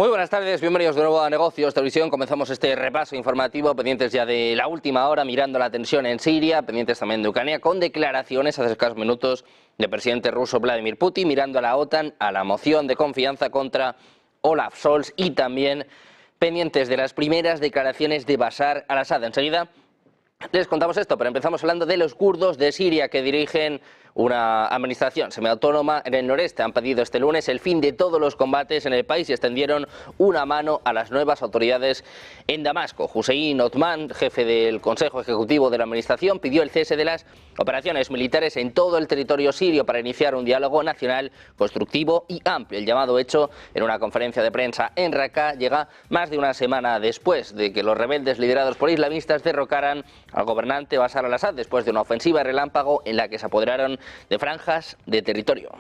Muy buenas tardes, bienvenidos de nuevo a Negocios Televisión. Comenzamos este repaso informativo, pendientes ya de la última hora, mirando la tensión en Siria, pendientes también de Ucrania, con declaraciones hace escasos minutos del presidente ruso Vladimir Putin, mirando a la OTAN, a la moción de confianza contra Olaf Scholz y también pendientes de las primeras declaraciones de Bashar al-Assad. Enseguida les contamos esto, pero empezamos hablando de los kurdos de Siria que dirigen una administración semiautónoma en el noreste. Han pedido este lunes el fin de todos los combates en el país y extendieron una mano a las nuevas autoridades en Damasco. Hussein Othman, jefe del Consejo Ejecutivo de la Administración, pidió el cese de las operaciones militares en todo el territorio sirio para iniciar un diálogo nacional constructivo y amplio. El llamado hecho en una conferencia de prensa en Raqqa llega más de una semana después de que los rebeldes liderados por islamistas derrocaran al gobernante Bashar al-Assad después de una ofensiva relámpago en la que se apoderaron de franjas de territorio.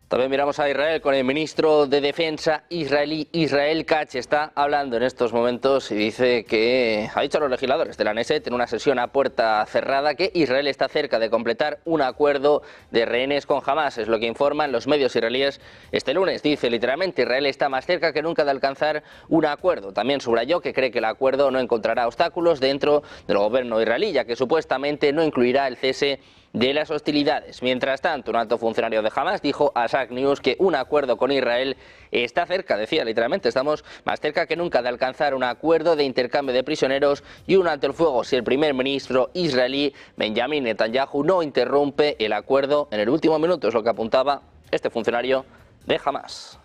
También miramos a Israel con el ministro de Defensa israelí, Israel Katz. Está hablando en estos momentos y dice que ha dicho a los legisladores de la Knesset en una sesión a puerta cerrada que Israel está cerca de completar un acuerdo de rehenes con Hamas. Es lo que informan los medios israelíes este lunes. Dice literalmente: Israel está más cerca que nunca de alcanzar un acuerdo. También subrayó que cree que el acuerdo no encontrará obstáculos dentro del gobierno israelí, ya que supuestamente no incluirá el cese de las hostilidades. Mientras tanto, un alto funcionario de Hamas dijo a Shark News que un acuerdo con Israel está cerca, decía literalmente, estamos más cerca que nunca de alcanzar un acuerdo de intercambio de prisioneros y un alto el fuego si el primer ministro israelí Benjamin Netanyahu no interrumpe el acuerdo en el último minuto, es lo que apuntaba este funcionario de Hamas.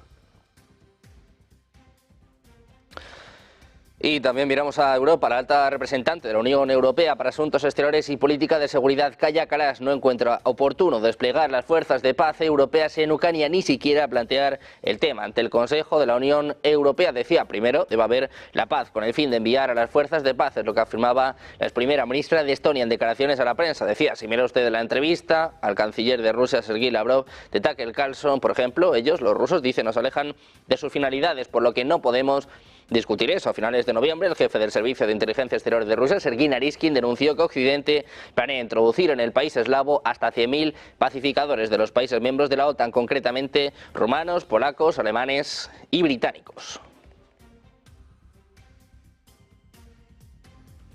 Y también miramos a Europa. La alta representante de la Unión Europea para Asuntos Exteriores y Política de Seguridad, Kaja Kallas, no encuentra oportuno desplegar las fuerzas de paz europeas en Ucrania, ni siquiera plantear el tema ante el Consejo de la Unión Europea. Decía, primero debe haber la paz con el fin de enviar a las fuerzas de paz, es lo que afirmaba la ex primera ministra de Estonia en declaraciones a la prensa. Decía, si mira usted la entrevista al canciller de Rusia, Sergei Lavrov, de Tucker Carlson, por ejemplo, ellos, los rusos, dicen, nos alejan de sus finalidades, por lo que no podemos discutir eso. A finales de noviembre, el jefe del Servicio de Inteligencia Exterior de Rusia, Sergei Naryshkin, denunció que Occidente planea introducir en el país eslavo hasta 100.000 pacificadores de los países miembros de la OTAN, concretamente rumanos, polacos, alemanes y británicos.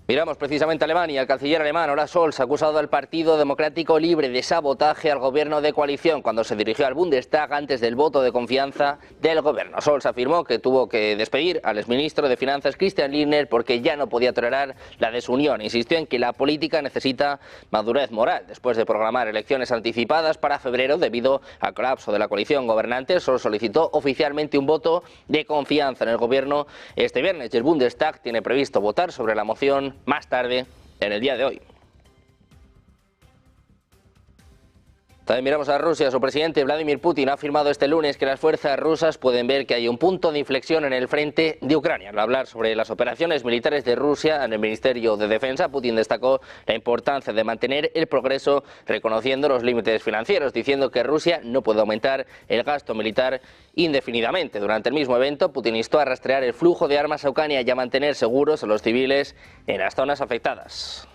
Miramos precisamente a Alemania. El canciller alemán Olaf Scholz ha acusado al Partido Democrático Libre de sabotaje al gobierno de coalición cuando se dirigió al Bundestag antes del voto de confianza del gobierno. Scholz afirmó que tuvo que despedir al exministro de Finanzas Christian Lindner porque ya no podía tolerar la desunión. Insistió en que la política necesita madurez moral. Después de programar elecciones anticipadas para febrero debido al colapso de la coalición gobernante, Scholz solicitó oficialmente un voto de confianza en el gobierno este viernes y el Bundestag tiene previsto votar sobre la moción más tarde en el día de hoy. También miramos a Rusia. Su presidente Vladimir Putin ha afirmado este lunes que las fuerzas rusas pueden ver que hay un punto de inflexión en el frente de Ucrania. Al hablar sobre las operaciones militares de Rusia en el Ministerio de Defensa, Putin destacó la importancia de mantener el progreso reconociendo los límites financieros, diciendo que Rusia no puede aumentar el gasto militar indefinidamente. Durante el mismo evento, Putin instó a rastrear el flujo de armas a Ucrania y a mantener seguros a los civiles en las zonas afectadas.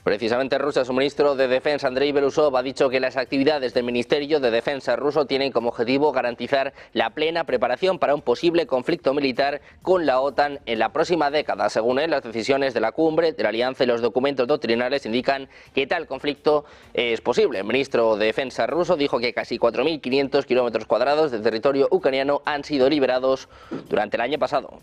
Precisamente Rusia, su ministro de Defensa, Andrei Belousov, ha dicho que las actividades del Ministerio de Defensa ruso tienen como objetivo garantizar la plena preparación para un posible conflicto militar con la OTAN en la próxima década. Según él, las decisiones de la cumbre de la Alianza y los documentos doctrinales indican que tal conflicto es posible. El ministro de Defensa ruso dijo que casi 4.500 kilómetros cuadrados de territorio ucraniano han sido liberados durante el año pasado.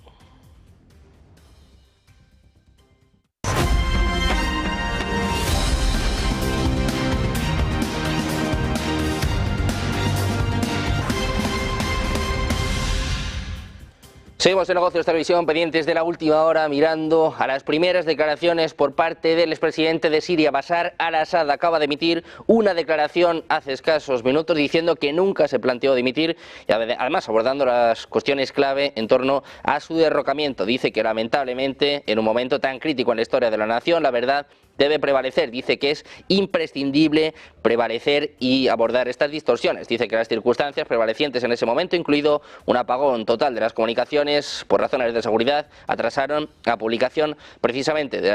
Seguimos en Negocios Televisión, pendientes de la última hora, mirando a las primeras declaraciones por parte del expresidente de Siria, Bashar al-Assad. Acaba de emitir una declaración hace escasos minutos diciendo que nunca se planteó dimitir y además abordando las cuestiones clave en torno a su derrocamiento. Dice que lamentablemente en un momento tan crítico en la historia de la nación, la verdad debe prevalecer. Dice que es imprescindible prevalecer y abordar estas distorsiones. Dice que las circunstancias prevalecientes en ese momento, incluido un apagón total de las comunicaciones por razones de seguridad, atrasaron la publicación precisamente de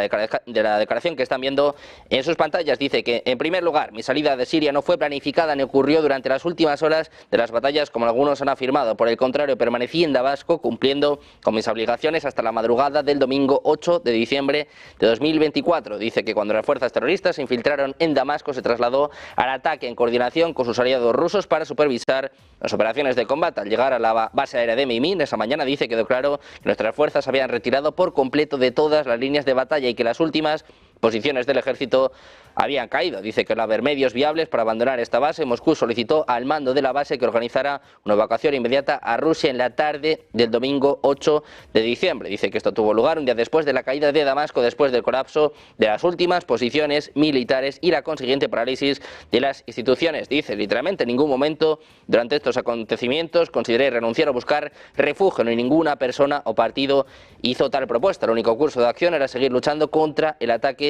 la declaración que están viendo en sus pantallas. Dice que, en primer lugar, mi salida de Siria no fue planificada ni ocurrió durante las últimas horas de las batallas, como algunos han afirmado. Por el contrario, permanecí en Damasco cumpliendo con mis obligaciones hasta la madrugada del domingo 8 de diciembre de 2024. Dice que cuando las fuerzas terroristas se infiltraron en Damasco se trasladó al ataque en coordinación con sus aliados rusos para supervisar las operaciones de combate. Al llegar a la base aérea de Mimín esa mañana, dice que quedó claro que nuestras fuerzas habían retirado por completo de todas las líneas de batalla y que las últimas posiciones del ejército habían caído. Dice que al haber medios viables para abandonar esta base, Moscú solicitó al mando de la base que organizara una evacuación inmediata a Rusia en la tarde del domingo 8 de diciembre. Dice que esto tuvo lugar un día después de la caída de Damasco, después del colapso de las últimas posiciones militares y la consiguiente parálisis de las instituciones. Dice literalmente: en ningún momento durante estos acontecimientos consideré renunciar o buscar refugio, ni ninguna persona o partido hizo tal propuesta. El único curso de acción era seguir luchando contra el ataque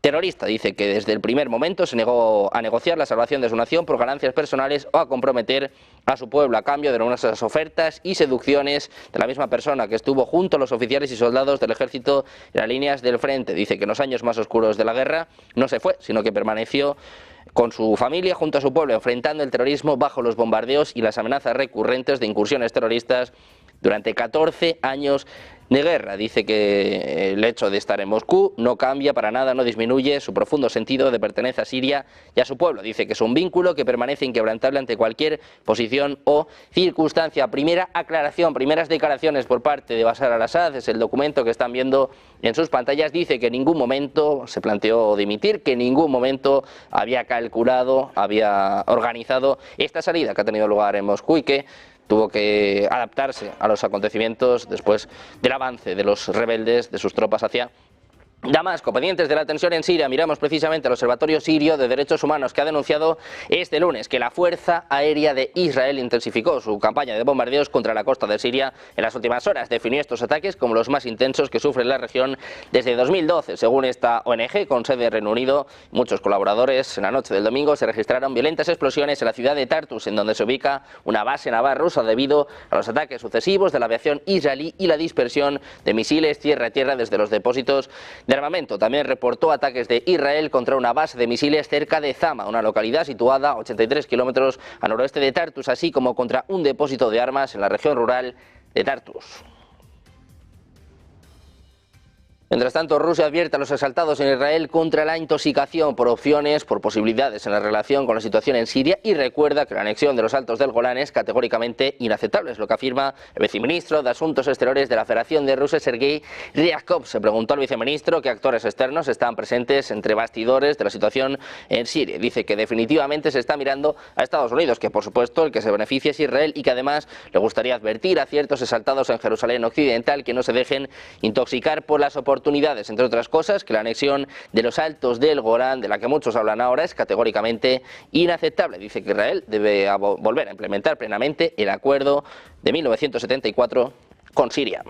terrorista. Dice que desde el primer momento se negó a negociar la salvación de su nación por ganancias personales o a comprometer a su pueblo a cambio de numerosas ofertas y seducciones de la misma persona que estuvo junto a los oficiales y soldados del ejército en las líneas del frente. Dice que en los años más oscuros de la guerra no se fue, sino que permaneció con su familia junto a su pueblo, enfrentando el terrorismo bajo los bombardeos y las amenazas recurrentes de incursiones terroristas durante 14 años de guerra. Dice que el hecho de estar en Moscú no cambia para nada, no disminuye su profundo sentido de pertenencia a Siria y a su pueblo. Dice que es un vínculo que permanece inquebrantable ante cualquier posición o circunstancia. Primera aclaración, primeras declaraciones por parte de Bashar al-Assad, es el documento que están viendo en sus pantallas. Dice que en ningún momento se planteó dimitir, que en ningún momento había calculado, había organizado esta salida que ha tenido lugar en Moscú y que tuvo que adaptarse a los acontecimientos después del avance de los rebeldes, de sus tropas hacia Damasco. Pendientes de la tensión en Siria, miramos precisamente al Observatorio Sirio de Derechos Humanos, que ha denunciado este lunes que la Fuerza Aérea de Israel intensificó su campaña de bombardeos contra la costa de Siria en las últimas horas. Definió estos ataques como los más intensos que sufre la región desde 2012. Según esta ONG, con sede en Reino Unido, muchos colaboradores, en la noche del domingo se registraron violentas explosiones en la ciudad de Tartus, en donde se ubica una base naval rusa, debido a los ataques sucesivos de la aviación israelí y la dispersión de misiles tierra a tierra desde los depósitos de armamento. También reportó ataques de Israel contra una base de misiles cerca de Zama, una localidad situada a 83 kilómetros al noroeste de Tartus, así como contra un depósito de armas en la región rural de Tartus. Mientras tanto, Rusia advierte a los exaltados en Israel contra la intoxicación por opciones, por posibilidades en la relación con la situación en Siria, y recuerda que la anexión de los Altos del Golán es categóricamente inaceptable. Es lo que afirma el viceministro de Asuntos Exteriores de la Federación de Rusia, Sergei Ryabkov. Se preguntó al viceministro qué actores externos están presentes entre bastidores de la situación en Siria. Dice que definitivamente se está mirando a Estados Unidos, que por supuesto el que se beneficia es Israel, y que además le gustaría advertir a ciertos exaltados en Jerusalén Occidental que no se dejen intoxicar por las oportunidades, entre otras cosas, que la anexión de los Altos del Golán, de la que muchos hablan ahora, es categóricamente inaceptable. Dice que Israel debe volver a implementar plenamente el acuerdo de 1974 con Siria.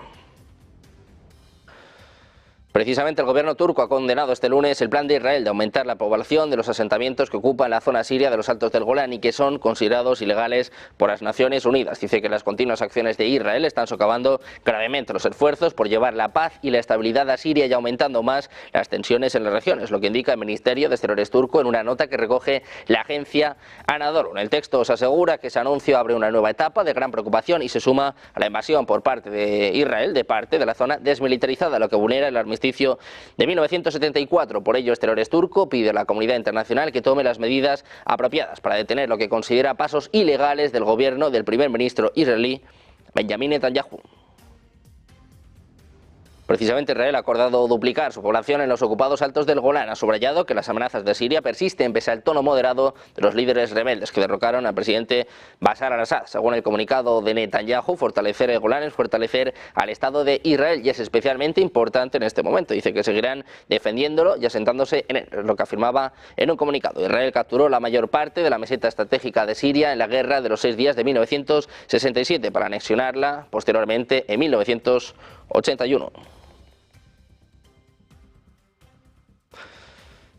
Precisamente el gobierno turco ha condenado este lunes el plan de Israel de aumentar la población de los asentamientos que ocupan la zona siria de los Altos del Golán y que son considerados ilegales por las Naciones Unidas. Dice que las continuas acciones de Israel están socavando gravemente los esfuerzos por llevar la paz y la estabilidad a Siria y aumentando más las tensiones en la región. Es lo que indica el Ministerio de Exteriores turco en una nota que recoge la agencia Anadolu. En el texto se asegura que ese anuncio abre una nueva etapa de gran preocupación y se suma a la invasión por parte de Israel de parte de la zona desmilitarizada, lo que vulnera el armisticio de 1974. Por ello, Exteriores turco pide a la comunidad internacional que tome las medidas apropiadas para detener lo que considera pasos ilegales del gobierno del primer ministro israelí Benjamin Netanyahu. Precisamente Israel ha acordado duplicar su población en los ocupados Altos del Golán. Ha subrayado que las amenazas de Siria persisten pese al tono moderado de los líderes rebeldes que derrocaron al presidente Bashar al-Assad. Según el comunicado de Netanyahu, fortalecer el Golán es fortalecer al Estado de Israel y es especialmente importante en este momento. Dice que seguirán defendiéndolo y asentándose en él, es lo que afirmaba en un comunicado. Israel capturó la mayor parte de la meseta estratégica de Siria en la guerra de los 6 días de 1967 para anexionarla posteriormente en 1981.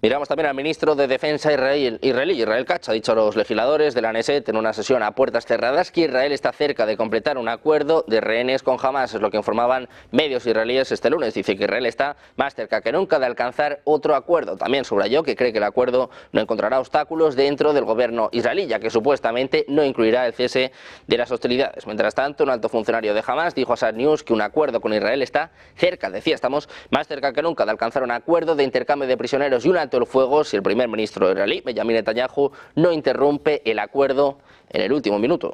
Miramos también al ministro de Defensa israelí, Israel Katz, ha dicho a los legisladores de la Knesset en una sesión a puertas cerradas que Israel está cerca de completar un acuerdo de rehenes con Hamas, es lo que informaban medios israelíes este lunes. Dice que Israel está más cerca que nunca de alcanzar otro acuerdo. También subrayó que cree que el acuerdo no encontrará obstáculos dentro del gobierno israelí, ya que supuestamente no incluirá el cese de las hostilidades. Mientras tanto, un alto funcionario de Hamas dijo a Sad News que un acuerdo con Israel está cerca. Decía, estamos más cerca que nunca de alcanzar un acuerdo de intercambio de prisioneros y un alto el fuego si el primer ministro israelí, Benjamin Netanyahu, no interrumpe el acuerdo en el último minuto.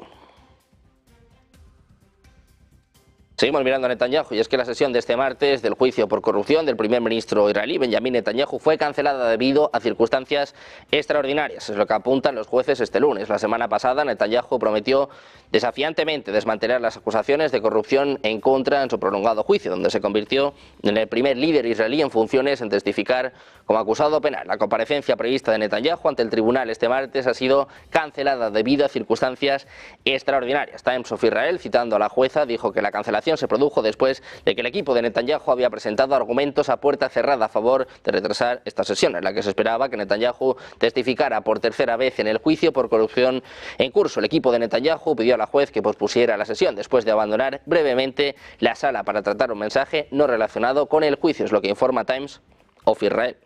Seguimos mirando a Netanyahu y es que la sesión de este martes del juicio por corrupción del primer ministro israelí, Benjamin Netanyahu, fue cancelada debido a circunstancias extraordinarias. Es lo que apuntan los jueces este lunes. La semana pasada, Netanyahu prometió desafiantemente desmantelar las acusaciones de corrupción en contra en su prolongado juicio, donde se convirtió en el primer líder israelí en funciones en testificar como acusado penal. La comparecencia prevista de Netanyahu ante el tribunal este martes ha sido cancelada debido a circunstancias extraordinarias. Times of Israel, citando a la jueza, dijo que la cancelación se produjo después de que el equipo de Netanyahu había presentado argumentos a puerta cerrada a favor de retrasar esta sesión, en la que se esperaba que Netanyahu testificara por tercera vez en el juicio por corrupción en curso. El equipo de Netanyahu pidió a la juez que pospusiera la sesión después de abandonar brevemente la sala para tratar un mensaje no relacionado con el juicio, es lo que informa Times of Israel.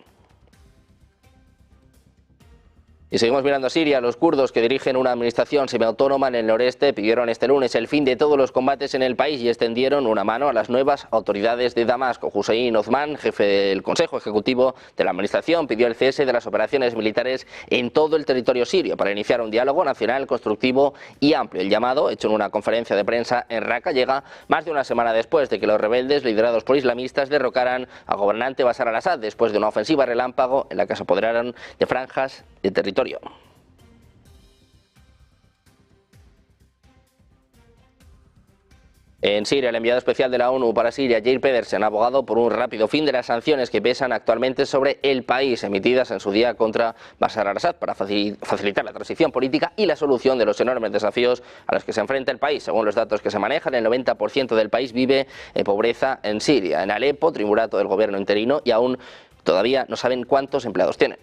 Y seguimos mirando a Siria. Los kurdos, que dirigen una administración semiautónoma en el noreste, pidieron este lunes el fin de todos los combates en el país y extendieron una mano a las nuevas autoridades de Damasco. Hussein Osman, jefe del Consejo Ejecutivo de la administración, pidió el cese de las operaciones militares en todo el territorio sirio para iniciar un diálogo nacional constructivo y amplio. El llamado, hecho en una conferencia de prensa en Raqqa, llega más de una semana después de que los rebeldes, liderados por islamistas, derrocaran al gobernante Bashar al-Assad después de una ofensiva relámpago en la que se apoderaron de franjas de territorio. En Siria, el enviado especial de la ONU para Siria, Geir Pedersen, ha abogado por un rápido fin de las sanciones que pesan actualmente sobre el país, emitidas en su día contra Bashar al-Assad, para facilitar la transición política y la solución de los enormes desafíos a los que se enfrenta el país. Según los datos que se manejan, el 90% del país vive en pobreza en Siria. En Alepo, triunvirato del gobierno interino, y aún todavía no saben cuántos empleados tienen.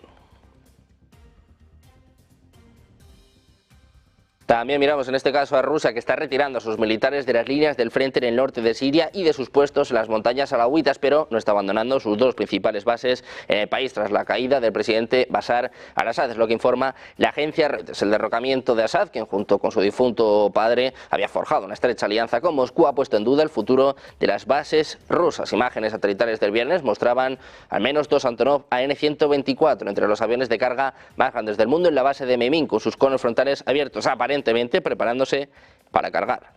También miramos en este caso a Rusia, que está retirando a sus militares de las líneas del frente en el norte de Siria y de sus puestos en las montañas alawitas, pero no está abandonando sus dos principales bases en el país tras la caída del presidente Bashar al-Assad. Es lo que informa la agencia Reuters. El derrocamiento de Assad, quien junto con su difunto padre había forjado una estrecha alianza con Moscú, ha puesto en duda el futuro de las bases rusas. Imágenes satelitales del viernes mostraban al menos dos Antonov AN-124 entre los aviones de carga más grandes del mundo en la base de Memín, con sus conos frontales abiertos, aparentemente preparándose para cargar.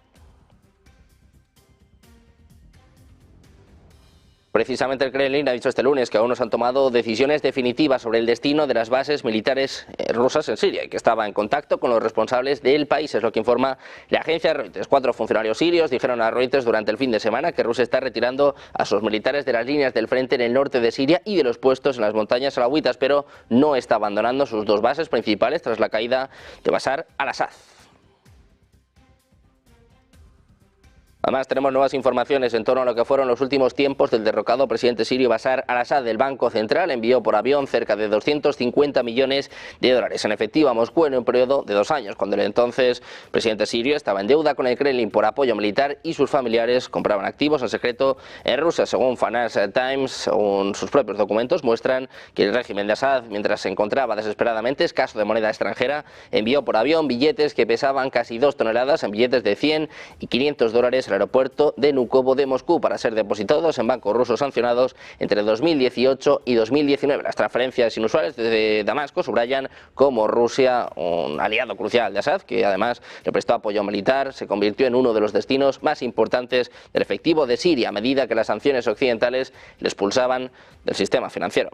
Precisamente el Kremlin ha dicho este lunes que aún no se han tomado decisiones definitivas sobre el destino de las bases militares rusas en Siria y que estaba en contacto con los responsables del país, es lo que informa la agencia Reuters. 4 funcionarios sirios dijeron a Reuters durante el fin de semana que Rusia está retirando a sus militares de las líneas del frente en el norte de Siria y de los puestos en las montañas alawitas, pero no está abandonando sus dos bases principales tras la caída de Bashar al-Assad. Además, tenemos nuevas informaciones en torno a lo que fueron los últimos tiempos del derrocado presidente sirio Bashar al-Assad. El Banco Central envió por avión cerca de 250 millones de dólares en efectivo a Moscú en un periodo de 2 años, cuando el entonces presidente sirio estaba en deuda con el Kremlin por apoyo militar y sus familiares compraban activos en secreto en Rusia. Según Financial Times, según sus propios documentos, muestran que el régimen de Assad, mientras se encontraba desesperadamente escaso de moneda extranjera, envió por avión billetes que pesaban casi 2 toneladas en billetes de 100 y 500 dólares aeropuerto de Nukovo de Moscú para ser depositados en bancos rusos sancionados entre 2018 y 2019. Las transferencias inusuales desde Damasco subrayan como Rusia, un aliado crucial de Assad, que además le prestó apoyo militar, se convirtió en uno de los destinos más importantes del efectivo de Siria a medida que las sanciones occidentales le expulsaban del sistema financiero.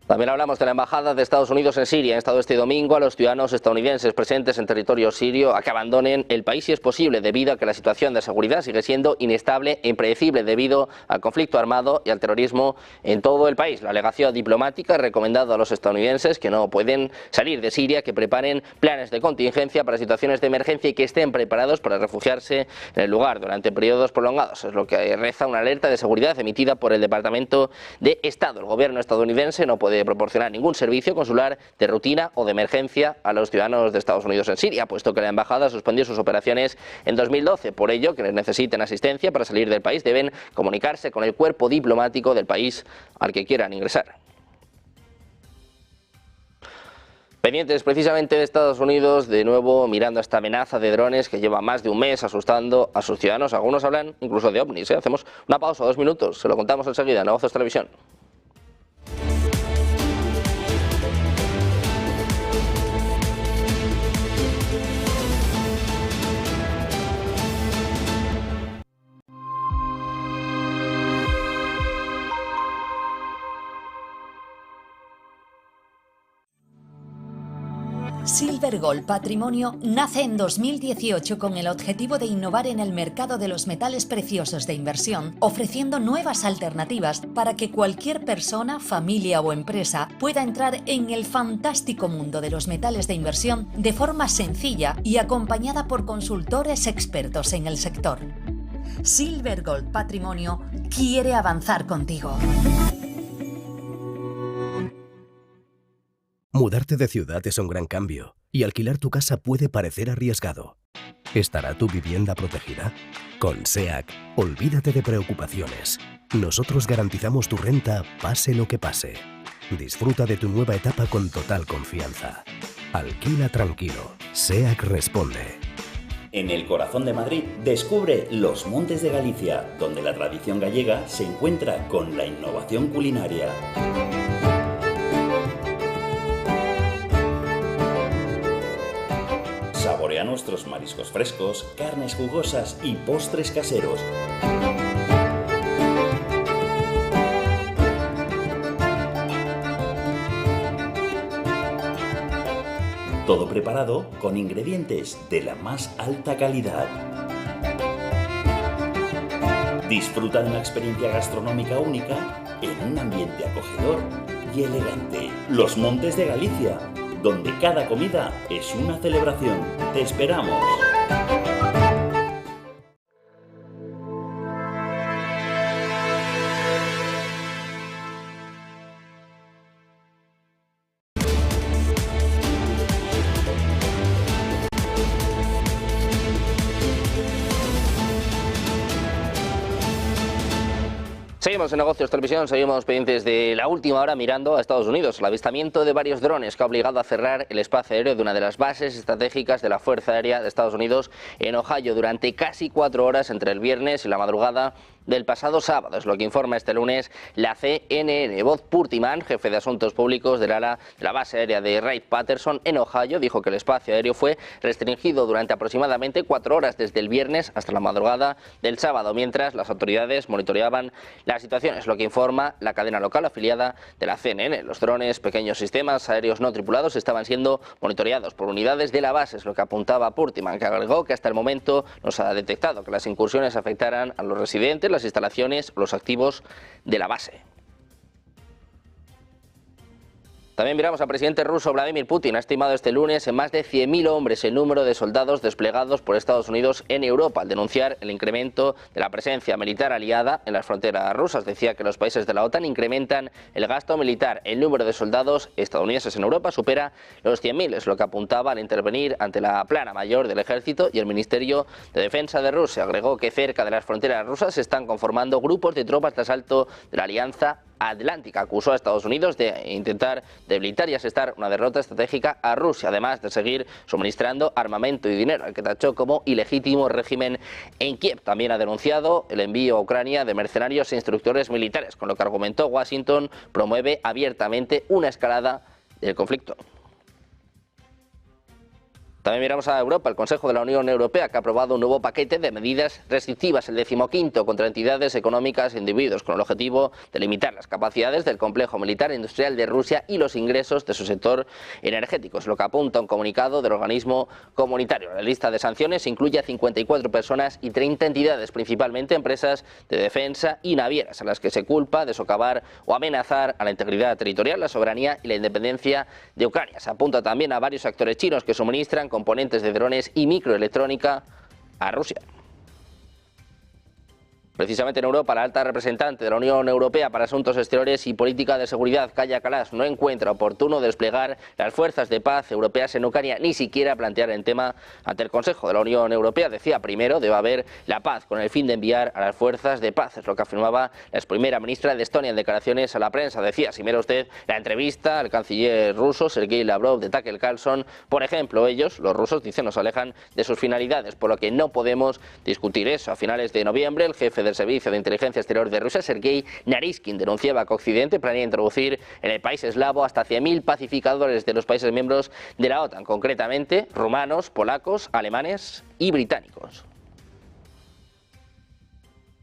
También hablamos de la Embajada de Estados Unidos en Siria. Han instado este domingo a los ciudadanos estadounidenses presentes en territorio sirio a que abandonen el país si es posible, debido a que la situación de seguridad sigue siendo inestable e impredecible debido al conflicto armado y al terrorismo en todo el país. La delegación diplomática ha recomendado a los estadounidenses que no pueden salir de Siria que preparen planes de contingencia para situaciones de emergencia y que estén preparados para refugiarse en el lugar durante periodos prolongados. Es lo que reza una alerta de seguridad emitida por el Departamento de Estado. El gobierno estadounidense no puede proporcionar ningún servicio consular de rutina o de emergencia a los ciudadanos de Estados Unidos en Siria, puesto que la embajada suspendió sus operaciones en 2012. Por ello, quienes necesiten asistencia para salir del país deben comunicarse con el cuerpo diplomático del país al que quieran ingresar. Pendientes precisamente de Estados Unidos, de nuevo mirando esta amenaza de drones que lleva más de un mes asustando a sus ciudadanos. Algunos hablan incluso de ovnis. Hacemos una pausa, 2 minutos, se lo contamos enseguida en Negocios Televisión. Silver Gold Patrimonio nace en 2018 con el objetivo de innovar en el mercado de los metales preciosos de inversión, ofreciendo nuevas alternativas para que cualquier persona, familia o empresa pueda entrar en el fantástico mundo de los metales de inversión de forma sencilla y acompañada por consultores expertos en el sector. Silver Gold Patrimonio quiere avanzar contigo. Mudarte de ciudad es un gran cambio y alquilar tu casa puede parecer arriesgado. ¿Estará tu vivienda protegida? Con SEAC, olvídate de preocupaciones. Nosotros garantizamos tu renta pase lo que pase. Disfruta de tu nueva etapa con total confianza. Alquila tranquilo. SEAC responde. En el corazón de Madrid, descubre Los Montes de Galicia, donde la tradición gallega se encuentra con la innovación culinaria. Saborea nuestros mariscos frescos, carnes jugosas y postres caseros. Todo preparado con ingredientes de la más alta calidad. Disfruta de una experiencia gastronómica única en un ambiente acogedor y elegante. Los Montes de Galicia, donde cada comida es una celebración. ¡Te esperamos! Seguimos en Negocios Televisión, seguimos pendientes de la última hora mirando a Estados Unidos. El avistamiento de varios drones que ha obligado a cerrar el espacio aéreo de una de las bases estratégicas de la Fuerza Aérea de Estados Unidos en Ohio durante casi 4 horas entre el viernes y la madrugada del pasado sábado. Es lo que informa este lunes la CNN. Bob Purtiman, jefe de Asuntos Públicos del ala de la base aérea de Wright-Patterson en Ohio, dijo que el espacio aéreo fue restringido durante aproximadamente 4 horas desde el viernes hasta la madrugada del sábado, mientras las autoridades monitoreaban la situación. Es lo que informa la cadena local afiliada de la CNN. Los drones, pequeños sistemas aéreos no tripulados, estaban siendo monitoreados por unidades de la base, es lo que apuntaba Purtiman, que agregó que hasta el momento no se ha detectado que las incursiones afectaran a los residentes, las instalaciones o los activos de la base. También miramos al presidente ruso Vladimir Putin. Ha estimado este lunes en más de 100.000 hombres el número de soldados desplegados por Estados Unidos en Europa, al denunciar el incremento de la presencia militar aliada en las fronteras rusas. Decía que los países de la OTAN incrementan el gasto militar. El número de soldados estadounidenses en Europa supera los 100.000, es lo que apuntaba al intervenir ante la plana mayor del ejército y el Ministerio de Defensa de Rusia. Agregó que cerca de las fronteras rusas se están conformando grupos de tropas de asalto de la Alianza Atlántica. Acusó a Estados Unidos de intentar debilitar y asestar una derrota estratégica a Rusia, además de seguir suministrando armamento y dinero, al que tachó como ilegítimo régimen en Kiev. También ha denunciado el envío a Ucrania de mercenarios e instructores militares, con lo que argumentó Washington promueve abiertamente una escalada del conflicto. También miramos a Europa. El Consejo de la Unión Europea, que ha aprobado un nuevo paquete de medidas restrictivas, el 15º, contra entidades económicas e individuos, con el objetivo de limitar las capacidades del complejo militar e industrial de Rusia y los ingresos de su sector energético. Es lo que apunta un comunicado del organismo comunitario. La lista de sanciones incluye a 54 personas y 30 entidades, principalmente empresas de defensa y navieras, a las que se culpa de socavar o amenazar a la integridad territorial, la soberanía y la independencia de Ucrania. Se apunta también a varios actores chinos que suministran componentes de drones y microelectrónica a Rusia. Precisamente en Europa, la alta representante de la Unión Europea para Asuntos Exteriores y Política de Seguridad, Kaja Kallas, no encuentra oportuno desplegar las fuerzas de paz europeas en Ucrania, ni siquiera plantear el tema ante el Consejo de la Unión Europea. Decía, primero debe haber la paz con el fin de enviar a las fuerzas de paz. Es lo que afirmaba la ex primera ministra de Estonia en declaraciones a la prensa. Decía, si mira usted la entrevista al canciller ruso, Sergei Lavrov, de Tucker Carlson, por ejemplo, ellos, los rusos, dicen, nos alejan de sus finalidades, por lo que no podemos discutir eso. A finales de noviembre, el jefe del Servicio de Inteligencia Exterior de Rusia, Sergei Naryshkin, denunciaba que Occidente planea introducir en el país eslavo hasta 100.000 pacificadores de los países miembros de la OTAN, concretamente rumanos, polacos, alemanes y británicos.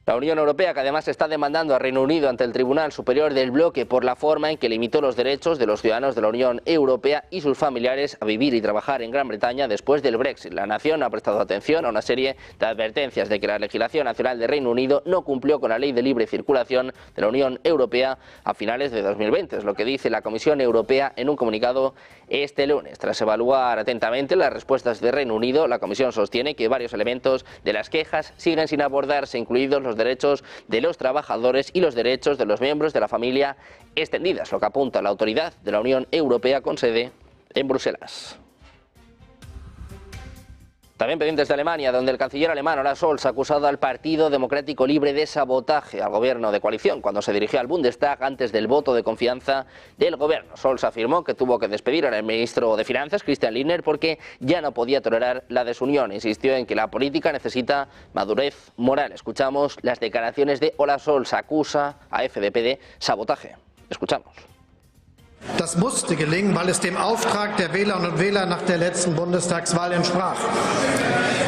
La Unión Europea, que además está demandando a Reino Unido ante el Tribunal Superior del Bloque por la forma en que limitó los derechos de los ciudadanos de la Unión Europea y sus familiares a vivir y trabajar en Gran Bretaña después del Brexit. La nación ha prestado atención a una serie de advertencias de que la legislación nacional de Reino Unido no cumplió con la Ley de Libre Circulación de la Unión Europea a finales de 2020. Es lo que dice la Comisión Europea en un comunicado este lunes. Tras evaluar atentamente las respuestas de Reino Unido, la Comisión sostiene que varios elementos de las quejas siguen sin abordarse, incluidos los derechos de los trabajadores y los derechos de los miembros de la familia extendidas, lo que apunta la autoridad de la Unión Europea con sede en Bruselas. También pendientes de Alemania, donde el canciller alemán Olaf Scholz ha acusado al Partido Democrático Libre de sabotaje al gobierno de coalición cuando se dirigió al Bundestag antes del voto de confianza del gobierno. Scholz afirmó que tuvo que despedir al ministro de Finanzas, Christian Lindner, porque ya no podía tolerar la desunión. Insistió en que la política necesita madurez moral. Escuchamos las declaraciones de Olaf Scholz. Acusa a FDP de sabotaje. Escuchamos. Das musste gelingen, weil es dem Auftrag der Wählerinnen und Wähler nach der letzten Bundestagswahl entsprach.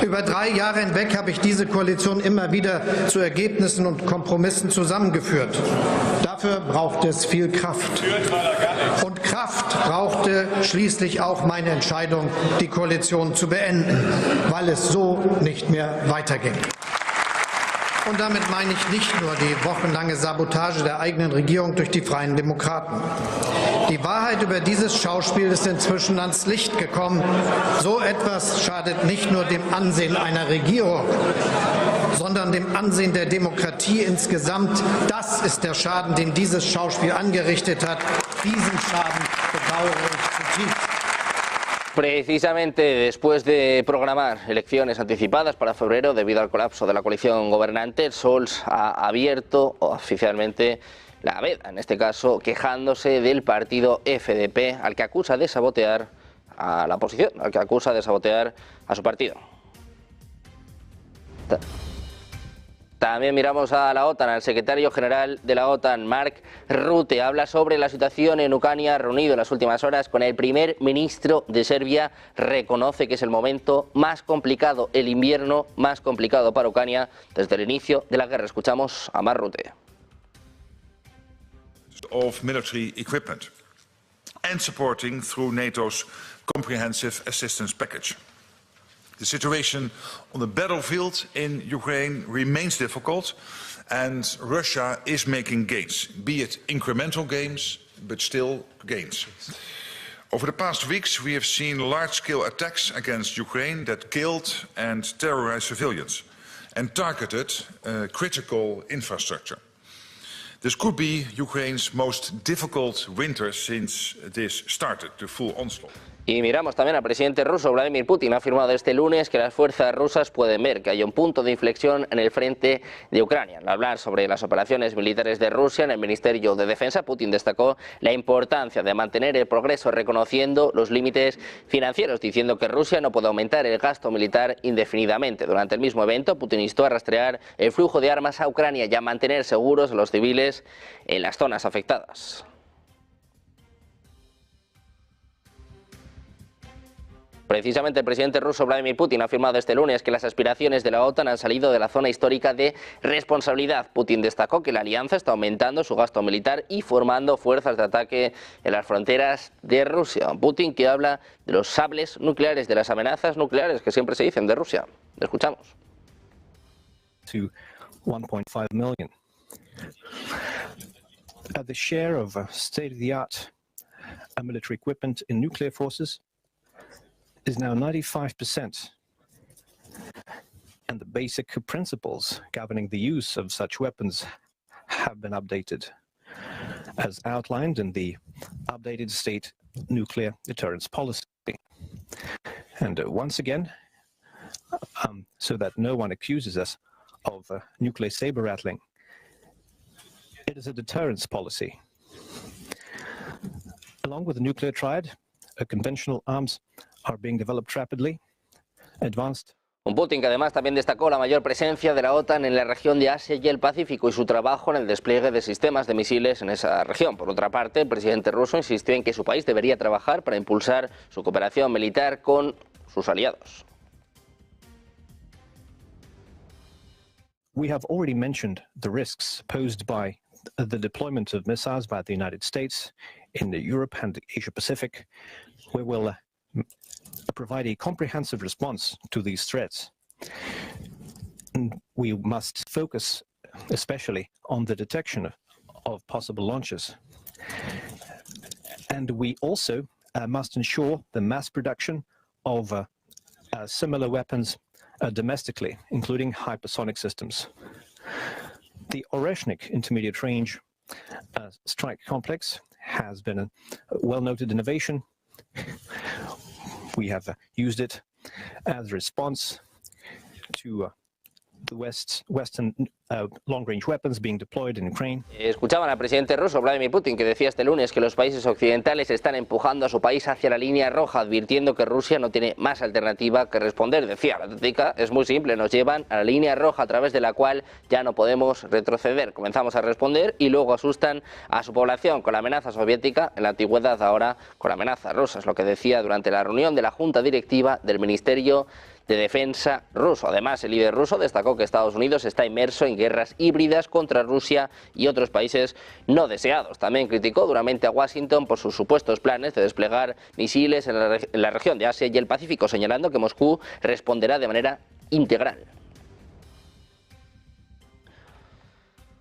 Über 3 Jahre hinweg habe ich diese Koalition immer wieder zu Ergebnissen und Kompromissen zusammengeführt. Dafür brauchte es viel Kraft. Und Kraft brauchte schließlich auch meine Entscheidung, die Koalition zu beenden, weil es so nicht mehr weiterging. Und damit meine ich nicht nur die wochenlange Sabotage der eigenen Regierung durch die Freien Demokraten. Die Wahrheit über dieses Schauspiel ist inzwischen ans Licht gekommen. So etwas schadet nicht nur dem Ansehen einer Regierung, sondern dem Ansehen der Demokratie insgesamt. Das ist der Schaden, den dieses Schauspiel angerichtet hat. Diesen Schaden bedauere ich zutiefst. Precisamente después de programar elecciones anticipadas para febrero debido al colapso de la coalición gobernante, Scholz ha abierto oficialmente la veda, en este caso quejándose del partido FDP, al que acusa de sabotear a la oposición, al que acusa de sabotear a su partido. También miramos a la OTAN, al secretario general de la OTAN, Mark Rutte, habla sobre la situación en Ucrania, reunido en las últimas horas con el primer ministro de Serbia, reconoce que es el momento más complicado, el invierno más complicado para Ucrania desde el inicio de la guerra. Escuchamos a Mark Rutte. Of military equipment and supporting through NATO's comprehensive assistance package. The situation on the battlefield in Ukraine remains difficult and Russia is making gains, be it incremental gains, but still gains. Over the past weeks, we have seen large-scale attacks against Ukraine that killed and terrorized civilians and targeted critical infrastructure. This could be Ukraine's most difficult winter since this started, the full onslaught. Y miramos también al presidente ruso, Vladimir Putin, ha afirmado este lunes que las fuerzas rusas pueden ver que hay un punto de inflexión en el frente de Ucrania. Al hablar sobre las operaciones militares de Rusia en el Ministerio de Defensa, Putin destacó la importancia de mantener el progreso reconociendo los límites financieros, diciendo que Rusia no puede aumentar el gasto militar indefinidamente. Durante el mismo evento, Putin instó a rastrear el flujo de armas a Ucrania y a mantener seguros a los civiles en las zonas afectadas. Precisamente el presidente ruso Vladimir Putin ha afirmado este lunes que las aspiraciones de la OTAN han salido de la zona histórica de responsabilidad. Putin destacó que la alianza está aumentando su gasto militar y formando fuerzas de ataque en las fronteras de Rusia. Putin que habla de los sables nucleares, de las amenazas nucleares que siempre se dicen de Rusia. Lo escuchamos. To 1.5 million. The share of state-of-the-art military equipment in nuclear forces is now 95%, and the basic principles governing the use of such weapons have been updated, as outlined in the updated state nuclear deterrence policy. And once again, so that no one accuses us of nuclear saber rattling, it is a deterrence policy. Along with the nuclear triad, conventional arms are being developed rapidly, advanced. Un Putin que además también destacó la mayor presencia de la OTAN en la región de Asia y el Pacífico y su trabajo en el despliegue de sistemas de misiles en esa región. Por otra parte, el presidente ruso insistió en que su país debería trabajar para impulsar su cooperación militar con sus aliados. We have already mentioned the risks posed by the deployment of missiles by the United States in Europe and the Asia Pacific. We will provide a comprehensive response to these threats. And we must focus especially on the detection of possible launches. And we also must ensure the mass production of similar weapons domestically, including hypersonic systems. The Oreshnik intermediate range strike complex has been a well-noted innovation. We have used it as a response to the Western long-range weapons being deployed in Ukraine. Escuchaban al presidente ruso Vladimir Putin, que decía este lunes que los países occidentales están empujando a su país hacia la línea roja, advirtiendo que Rusia no tiene más alternativa que responder. Decía, la táctica es muy simple, nos llevan a la línea roja a través de la cual ya no podemos retroceder. Comenzamos a responder y luego asustan a su población con la amenaza soviética, en la antigüedad ahora con la amenaza rusa. Es lo que decía durante la reunión de la Junta Directiva del Ministerio de Defensa ruso. Además, el líder ruso destacó que Estados Unidos está inmerso en guerras híbridas contra Rusia y otros países no deseados. También criticó duramente a Washington por sus supuestos planes de desplegar misiles en la región de Asia y el Pacífico, señalando que Moscú responderá de manera integral.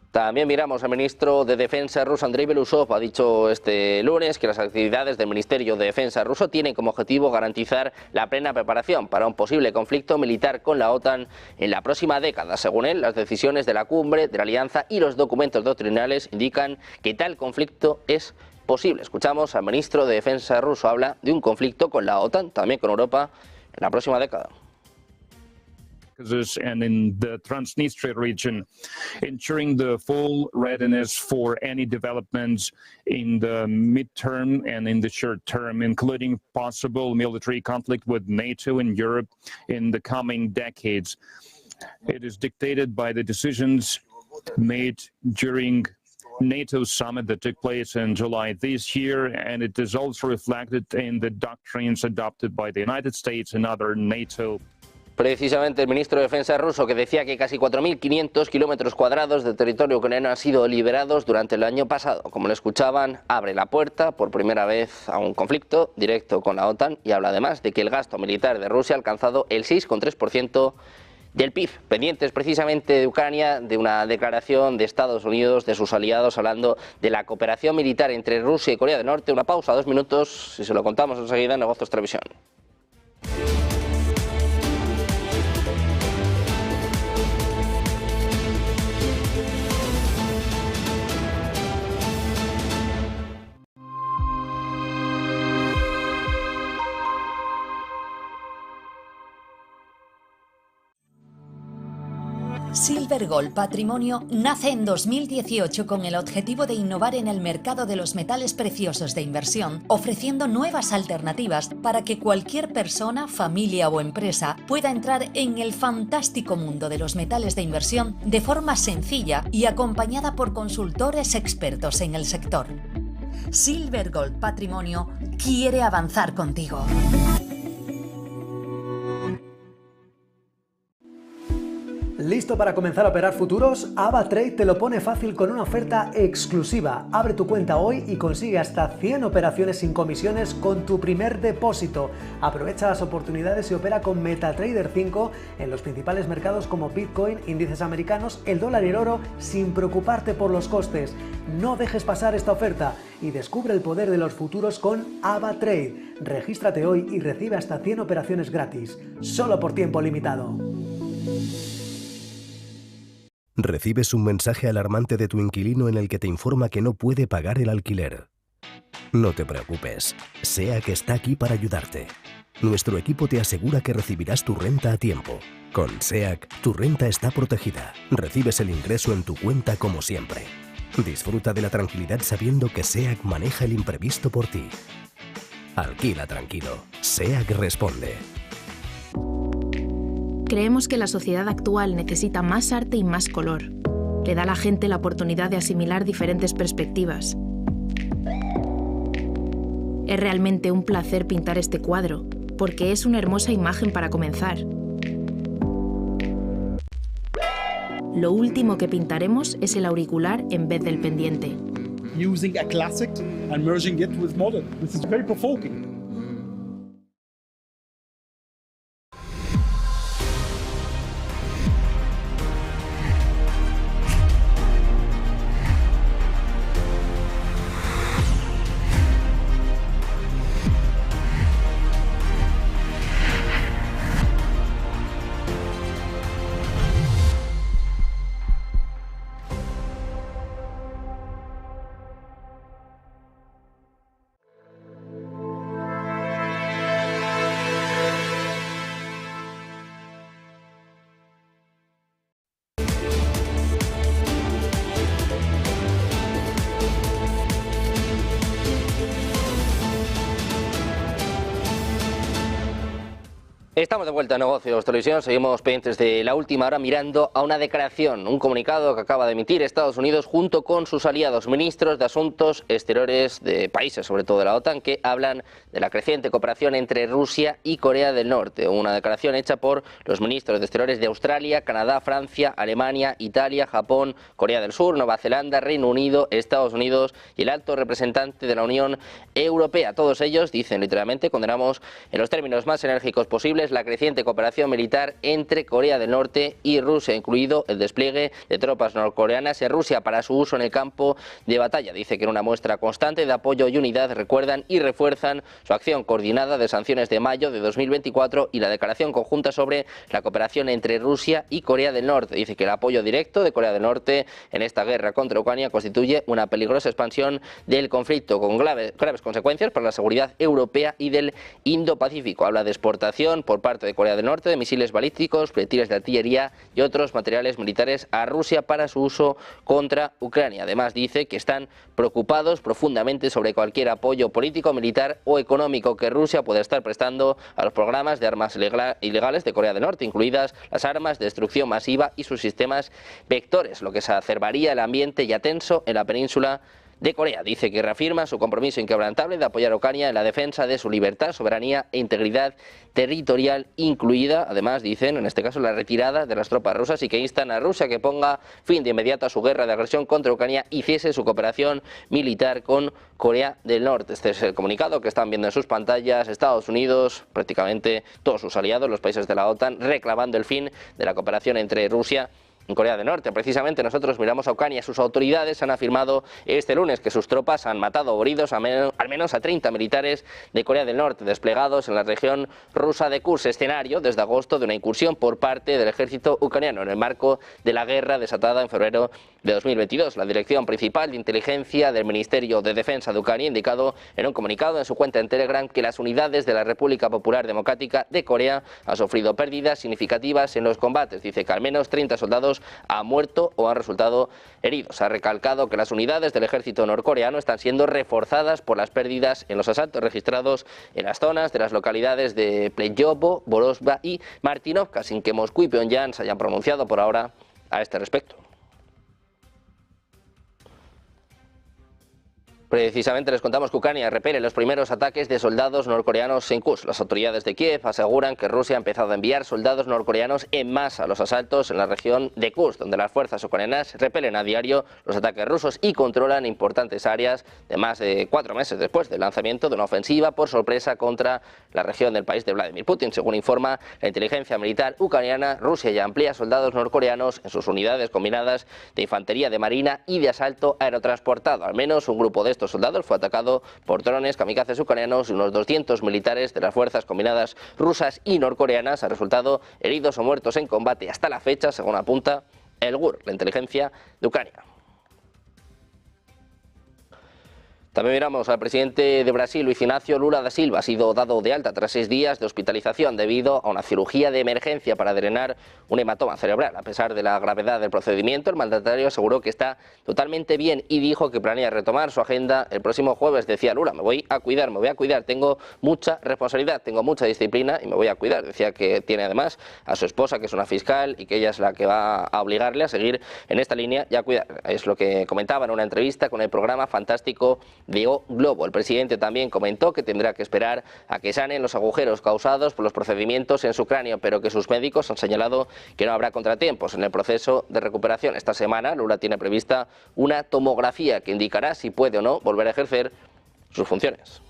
También miramos al ministro de Defensa ruso, Andrei Belousov, ha dicho este lunes que las actividades del Ministerio de Defensa ruso tienen como objetivo garantizar la plena preparación para un posible conflicto militar con la OTAN en la próxima década. Según él, las decisiones de la cumbre de la alianza y los documentos doctrinales indican que tal conflicto es posible. Escuchamos al ministro de Defensa ruso, habla de un conflicto con la OTAN, también con Europa, en la próxima década. And in the Transnistria region, ensuring the full readiness for any developments in the midterm and in the short term, including possible military conflict with NATO and Europe in the coming decades. It is dictated by the decisions made during NATO summit that took place in July this year, and it is also reflected in the doctrines adopted by the United States and other NATO. Precisamente el ministro de Defensa ruso, que decía que casi 4.500 kilómetros cuadrados de territorio ucraniano han sido liberados durante el año pasado. Como lo escuchaban, abre la puerta por primera vez a un conflicto directo con la OTAN y habla además de que el gasto militar de Rusia ha alcanzado el 6,3% del PIB. Pendientes precisamente de Ucrania, de una declaración de Estados Unidos, de sus aliados, hablando de la cooperación militar entre Rusia y Corea del Norte. Una pausa, 2 minutos, y se lo contamos enseguida en Negocios Televisión. Silver Gold Patrimonio nace en 2018 con el objetivo de innovar en el mercado de los metales preciosos de inversión, ofreciendo nuevas alternativas para que cualquier persona, familia o empresa pueda entrar en el fantástico mundo de los metales de inversión de forma sencilla y acompañada por consultores expertos en el sector. Silver Gold Patrimonio quiere avanzar contigo. ¿Listo para comenzar a operar futuros? AvaTrade te lo pone fácil con una oferta exclusiva. Abre tu cuenta hoy y consigue hasta 100 operaciones sin comisiones con tu primer depósito. Aprovecha las oportunidades y opera con MetaTrader 5 en los principales mercados como Bitcoin, índices americanos, el dólar y el oro sin preocuparte por los costes. No dejes pasar esta oferta y descubre el poder de los futuros con AvaTrade. Regístrate hoy y recibe hasta 100 operaciones gratis, solo por tiempo limitado. Recibes un mensaje alarmante de tu inquilino en el que te informa que no puede pagar el alquiler. No te preocupes, SEAC está aquí para ayudarte. Nuestro equipo te asegura que recibirás tu renta a tiempo. Con SEAC, tu renta está protegida. Recibes el ingreso en tu cuenta como siempre. Disfruta de la tranquilidad sabiendo que SEAC maneja el imprevisto por ti. Alquila tranquilo. SEAC responde. Creemos que la sociedad actual necesita más arte y más color. Le da a la gente la oportunidad de asimilar diferentes perspectivas. Es realmente un placer pintar este cuadro, porque es una hermosa imagen para comenzar. Lo último que pintaremos es el auricular en vez del pendiente. Using a classic and merging it with modern. This is very provoking. Estamos de vuelta a Negocios Televisión, seguimos pendientes de la última hora mirando a una declaración, un comunicado que acaba de emitir Estados Unidos junto con sus aliados ministros de Asuntos Exteriores de países, sobre todo de la OTAN, que hablan de la creciente cooperación entre Rusia y Corea del Norte. Una declaración hecha por los ministros de Exteriores de Australia, Canadá, Francia, Alemania, Italia, Japón, Corea del Sur, Nueva Zelanda, Reino Unido, Estados Unidos y el alto representante de la Unión Europea. Todos ellos dicen literalmente: condenamos en los términos más enérgicos posibles la creciente cooperación militar entre Corea del Norte y Rusia, incluido el despliegue de tropas norcoreanas en Rusia para su uso en el campo de batalla. Dice que en una muestra constante de apoyo y unidad recuerdan y refuerzan su acción coordinada de sanciones de mayo de 2024 y la declaración conjunta sobre la cooperación entre Rusia y Corea del Norte. Dice que el apoyo directo de Corea del Norte en esta guerra contra Ucrania constituye una peligrosa expansión del conflicto con graves consecuencias para la seguridad europea y del Indo-Pacífico. Habla de exportación por parte de Corea del Norte de misiles balísticos, proyectiles de artillería y otros materiales militares a Rusia para su uso contra Ucrania. Además dice que están preocupados profundamente sobre cualquier apoyo político, militar o económico que Rusia pueda estar prestando a los programas de armas ilegales de Corea del Norte, incluidas las armas de destrucción masiva y sus sistemas vectores, lo que exacerbaría el ambiente ya tenso en la península de Corea. Dice que reafirma su compromiso inquebrantable de apoyar a Ucrania en la defensa de su libertad, soberanía e integridad territorial, incluida, además, dicen, en este caso, la retirada de las tropas rusas, y que instan a Rusia que ponga fin de inmediato a su guerra de agresión contra Ucrania y cese su cooperación militar con Corea del Norte. Este es el comunicado que están viendo en sus pantallas Estados Unidos, prácticamente todos sus aliados, los países de la OTAN, reclamando el fin de la cooperación entre Rusia en Corea del Norte. Precisamente nosotros miramos a Ucrania. Sus autoridades han afirmado este lunes que sus tropas han matado o heridos al menos a 30 militares de Corea del Norte desplegados en la región rusa de Kursk, escenario desde agosto de una incursión por parte del ejército ucraniano en el marco de la guerra desatada en febrero de 2022. La Dirección Principal de Inteligencia del Ministerio de Defensa de Ucrania ha indicado en un comunicado en su cuenta en Telegram que las unidades de la República Popular Democrática de Corea han sufrido pérdidas significativas en los combates. Dice que al menos 30 soldados han muerto o han resultado heridos. Ha recalcado que las unidades del ejército norcoreano están siendo reforzadas por las pérdidas en los asaltos registrados en las zonas de las localidades de Pleyovo, Borovska y Martinovka, sin que Moscú y Pyongyang se hayan pronunciado por ahora a este respecto. Precisamente les contamos que Ucrania repele los primeros ataques de soldados norcoreanos en Kursk. Las autoridades de Kiev aseguran que Rusia ha empezado a enviar soldados norcoreanos en masa a los asaltos en la región de Kursk, donde las fuerzas ucranianas repelen a diario los ataques rusos y controlan importantes áreas de más de 4 meses después del lanzamiento de una ofensiva por sorpresa contra la región del país de Vladimir Putin. Según informa la inteligencia militar ucraniana, Rusia ya emplea soldados norcoreanos en sus unidades combinadas de infantería, de marina y de asalto aerotransportado. Al menos un grupo de estos soldados fue atacado por drones kamikazes ucranianos y unos 200 militares de las fuerzas combinadas rusas y norcoreanas han resultado heridos o muertos en combate hasta la fecha, según apunta el GUR, la inteligencia de Ucrania. También miramos al presidente de Brasil, Luis Inácio Lula da Silva. Ha sido dado de alta tras 6 días de hospitalización debido a una cirugía de emergencia para drenar un hematoma cerebral. A pesar de la gravedad del procedimiento, el mandatario aseguró que está totalmente bien y dijo que planea retomar su agenda el próximo jueves. Decía Lula: me voy a cuidar, tengo mucha responsabilidad, tengo mucha disciplina y me voy a cuidar. Decía que tiene además a su esposa, que es una fiscal, y que ella es la que va a obligarle a seguir en esta línea y a cuidar. Es lo que comentaba en una entrevista con el programa Fantástico de O Globo. El presidente también comentó que tendrá que esperar a que sanen los agujeros causados por los procedimientos en su cráneo, pero que sus médicos han señalado que no habrá contratiempos en el proceso de recuperación. Esta semana Lula tiene prevista una tomografía que indicará si puede o no volver a ejercer sus funciones.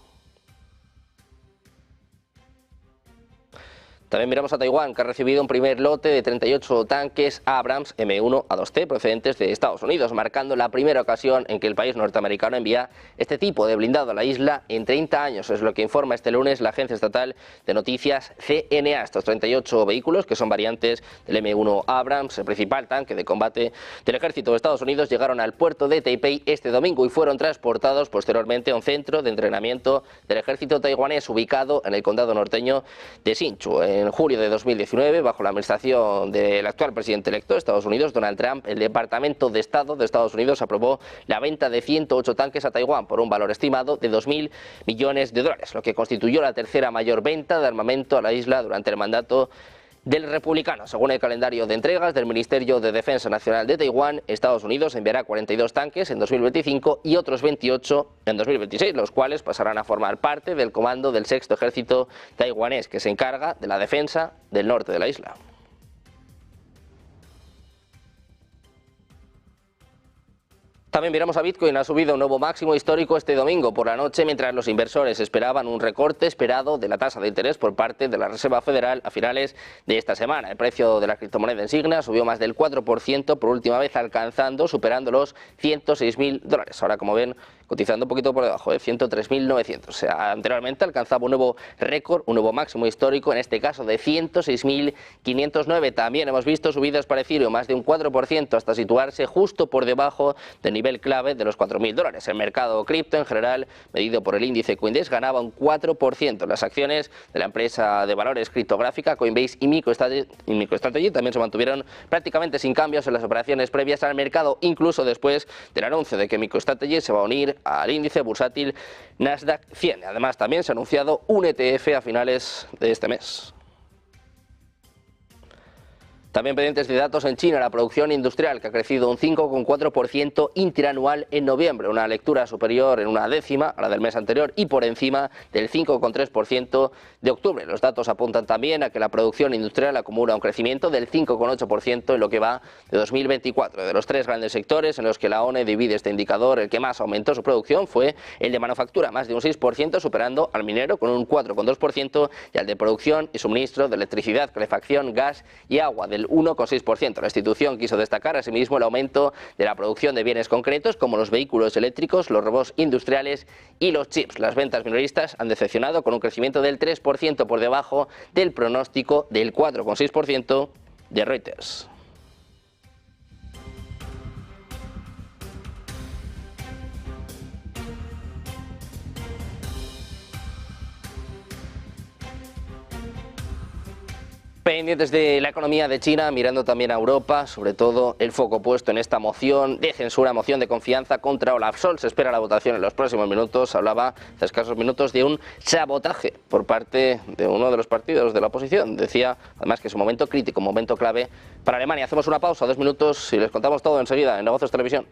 También miramos a Taiwán, que ha recibido un primer lote de 38 tanques Abrams M1A2T procedentes de Estados Unidos, marcando la primera ocasión en que el país norteamericano envía este tipo de blindado a la isla en 30 años. Es lo que informa este lunes la agencia estatal de noticias CNA. Estos 38 vehículos, que son variantes del M1 Abrams, el principal tanque de combate del ejército de Estados Unidos, llegaron al puerto de Taipei este domingo y fueron transportados posteriormente a un centro de entrenamiento del ejército taiwanés ubicado en el condado norteño de Hsinchu. En julio de 2019, bajo la administración del actual presidente electo de Estados Unidos, Donald Trump, el Departamento de Estado de Estados Unidos aprobó la venta de 108 tanques a Taiwán por un valor estimado de $2.000 millones, lo que constituyó la tercera mayor venta de armamento a la isla durante el mandato del republicano. Según el calendario de entregas del Ministerio de Defensa Nacional de Taiwán, Estados Unidos enviará 42 tanques en 2025 y otros 28 en 2026, los cuales pasarán a formar parte del comando del Sexto Ejército taiwanés, que se encarga de la defensa del norte de la isla. También miramos a Bitcoin. Ha subido un nuevo máximo histórico este domingo por la noche, mientras los inversores esperaban un recorte esperado de la tasa de interés por parte de la Reserva Federal a finales de esta semana. El precio de la criptomoneda insignia subió más del 4% por última vez, superando los $106.000. Ahora, como ven, cotizando un poquito por debajo, 103.900. O sea, anteriormente alcanzaba un nuevo récord, un nuevo máximo histórico, en este caso de 106.509. También hemos visto subidas para Ethereum, más de un 4%, hasta situarse justo por debajo del nivel clave de los $4.000. El mercado cripto en general, medido por el índice Coindesk, ganaba un 4%. Las acciones de la empresa de valores criptográfica Coinbase y MicroStrategy también se mantuvieron prácticamente sin cambios en las operaciones previas al mercado, incluso después del anuncio de que MicroStrategy se va a unir al índice bursátil Nasdaq 100. Además, también se ha anunciado un ETF a finales de este mes. También pendientes de datos en China, la producción industrial, que ha crecido un 5,4% interanual en noviembre, una lectura superior en una décima a la del mes anterior y por encima del 5,3% de octubre. Los datos apuntan también a que la producción industrial acumula un crecimiento del 5,8% en lo que va de 2024. De los 3 grandes sectores en los que la ONE divide este indicador, el que más aumentó su producción fue el de manufactura, más de un 6%, superando al minero con un 4,2%, y al de producción y suministro de electricidad, calefacción, gas y agua, del 1,6%. La institución quiso destacar asimismo el aumento de la producción de bienes concretos como los vehículos eléctricos, los robots industriales y los chips. Las ventas minoristas han decepcionado con un crecimiento del 3% por debajo del pronóstico del 4,6% de Reuters. Pendientes de la economía de China, mirando también a Europa, sobre todo el foco puesto en esta moción de censura, moción de confianza contra Olaf Scholz. Se espera la votación en los próximos minutos. Hablaba hace escasos minutos de un sabotaje por parte de uno de los partidos de la oposición. Decía además que es un momento crítico, un momento clave para Alemania. Hacemos una pausa, 2 minutos, y les contamos todo enseguida en Negocios Televisión.